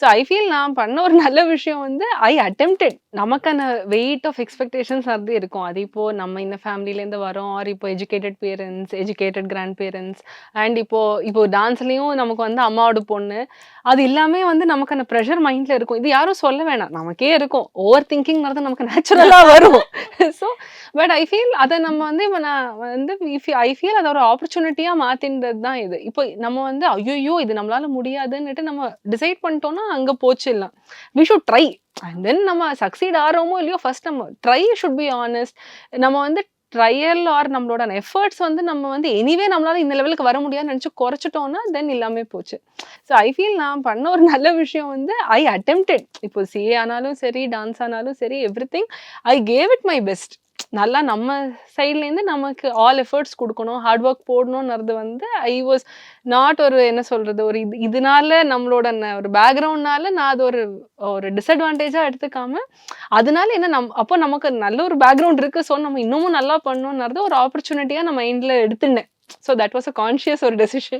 So I feel நான் பண்ண ஒரு நல்ல விஷயம் வந்து ஐ அட்டெம்ப்டட். நமக்கான வெயிட் ஆஃப் எக்ஸ்பெக்டேஷன்ஸ் அது இருக்கும். அது இப்போ நம்ம இந்த ஃபேமிலிலேருந்து வரோம். ஆர் இப்போ educated parents, educated grandparents and இப்போ டான்ஸ்லயும் நமக்கு வந்து அம்மாவோட பொண்ணு. அது எல்லாமே வந்து நமக்கான ப்ரெஷர் மைண்ட்ல இருக்கும். இது யாரும் சொல்ல வேணாம். நமக்கே இருக்கும். ஓவர் திங்கிங்கிறது நமக்கு நேச்சுரலா வரும். ஸோ பட் ஐ ஃபீல் அத நம்ம வந்து இப்ப நான் வந்து ஐ ஃபீல் அத ஒரு ஆப்பர்ச்சுனிட்டியா மாத்தின்றது தான் இது. இப்போ நம்ம வந்து ஐய்யய்யோ! இது நம்மளால முடியாதுன்னுட்டு நம்ம டிசைட் பண்ணிட்டோம்னா, அங்க போச்சு எல்லாம். We should try. And then நம்ம சக்சீட் ஆறோமோ இல்லையோ, ஃபர்ஸ்ட் நம்ம ட்ரை ஷுட் பி ஹானஸ்ட். நம்ம வந்து ட்ரையல் ஆர் நம்மளோட எஃபர்ட்ஸ் வந்து நம்ம வந்து எனிவே நம்மளால இந்த லெவலுக்கு வர முடியாதுன்னு நெனச்சு குறைச்சுட்டோம்னா, தென் எல்லாமே போச்சு. ஸோ ஐ ஃபீல் நான் பண்ண ஒரு நல்ல விஷயம் வந்து ஐ அட்டெம்ப்டட். இப்போ சிஏ ஆனாலும் சரி, டான்ஸ் ஆனாலும் சரி, everything I gave it my best. நல்லா நம்ம சைட்லேருந்து நமக்கு ஆல் எஃபர்ட்ஸ் குடுக்கணும், ஹார்ட் ஒர்க் போடணும்ன்றது வந்து ஐ வாஸ் நாட் ஒரு என்ன சொல்றது, ஒரு இதனால நம்மளோட ஒரு பேக்கிரவுண்ட்னால நான் அது ஒரு ஒரு டிஸ்அட்வான்டேஜா எடுத்துக்காம, அதனால என்ன அப்போ நமக்கு நல்ல ஒரு பேக்கிரவுண்ட் இருக்கு. ஸோ நம்ம இன்னமும் நல்லா பண்ணணும்ன்றது ஒரு ஆப்பர்ச்சுனிட்டியா நான் மைண்ட்ல எடுத்துண்டேன். So that was a conscious ஒரு டெசிஷன்.